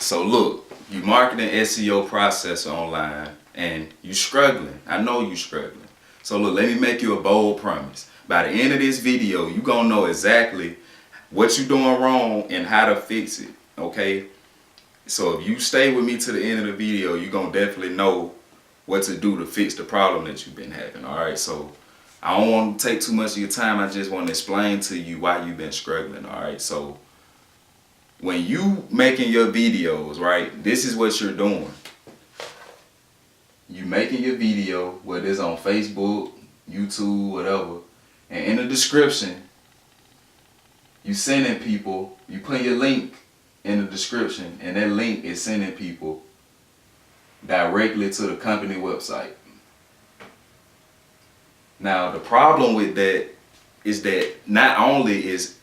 So look, you marketing SEO processor online and you struggling. I know you struggling. So look, let me make you a bold promise. By the end of this video, you gonna know exactly what you doing wrong and how to fix it, okay? So if you stay with me to the end of the video, you gonna definitely know what to do to fix the problem that you've been having, all right? So I don't want to take too much of your time. I just want to explain to you why you've been struggling, all right? So when you making your videos, right, this is what you're doing. You making your video, whether it's on Facebook, YouTube, whatever, and in the description, you sending people, you put your link in the description, and that link is sending people directly to the company website. Now, the problem with that is that not only is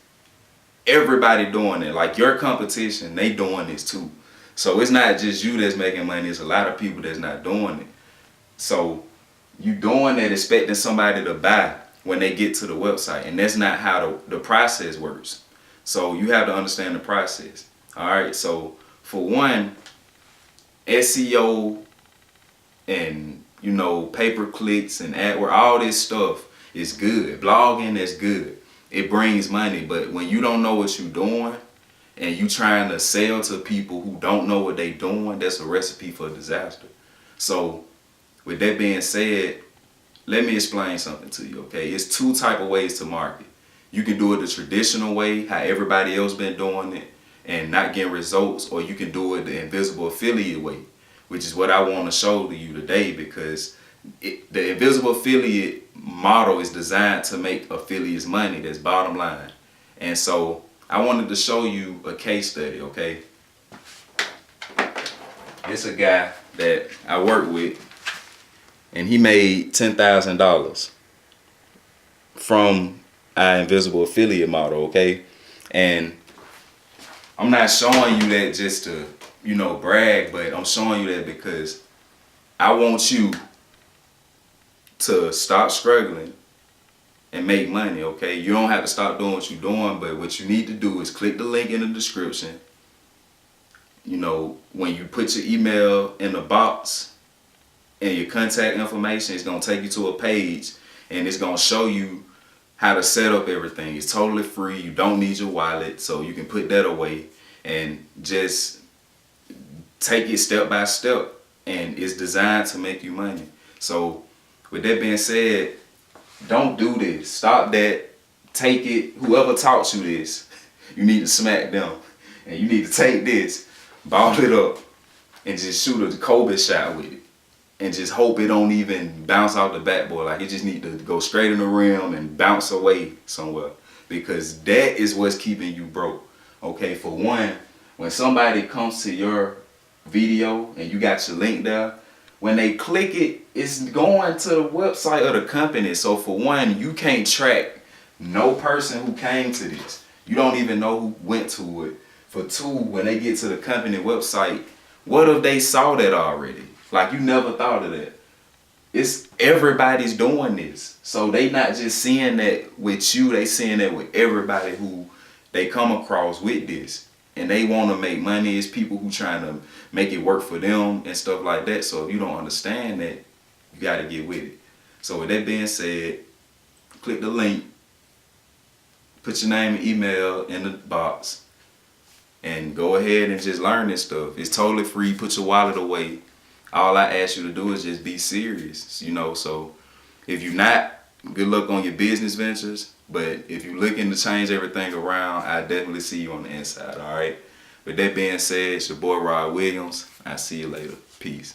everybody doing it, like your competition, they doing this too. So it's not just you that's making money, it's a lot of people that's not doing it. So you doing that expecting somebody to buy when they get to the website, and that's not how the process works. So you have to understand the process. All right, so for one, SEO and pay-per-clicks and AdWords, all this stuff is good. Blogging is good. It brings money, but when you don't know what you're doing and you trying to sell to people who don't know what they doing, that's a recipe for disaster. So with that being said, let me explain something to you, okay? It's two type of ways to market. You can do it the traditional way, how everybody else been doing it and not getting results, or you can do it the invisible affiliate way, which is what I want to show to you today, because the invisible affiliate model is designed to make affiliates money. That's bottom line. And so I wanted to show you a case study, okay? It's a guy that I work with, and he made $10,000 from our invisible affiliate model, okay? And I'm not showing you that just to, brag, but I'm showing you that because I want you to stop struggling and make money, okay? You don't have to stop doing what you're doing, but what you need to do is click the link in the description. When you put your email in the box and your contact information, it's gonna take you to a page and it's gonna show you how to set up everything. It's totally free. You don't need your wallet, so you can put that away and just take it step by step, and it's designed to make you money. So with that being said, don't do this. Stop that. Take it. Whoever taught you this, you need to smack them. And you need to take this, ball it up, and just shoot a Kobe shot with it. And just hope it don't even bounce off the backboard. Like, it just need to go straight in the rim and bounce away somewhere. Because that is what's keeping you broke. Okay, for one, when somebody comes to your video and you got your link there, when they click it, it's going to the website of the company. So for one, you can't track no person who came to this. You don't even know who went to it. For two, when they get to the company website, what if they saw that already? Like, you never thought of that. It's everybody's doing this. So they not just seeing that with you, they seeing that with everybody who they come across with this. And they want to make money. It's people who trying to make it work for them and stuff like that. So if you don't understand that, you got to get with it. So with that being said, click the link, put your name and email in the box, and go ahead and just learn this stuff. It's totally free. Put your wallet away. All I ask you to do is just be serious, So if you're not, good luck on your business ventures. But if you're looking to change everything around, I definitely see you on the inside, all right? With that being said, it's your boy Rod Williams. I'll see you later. Peace.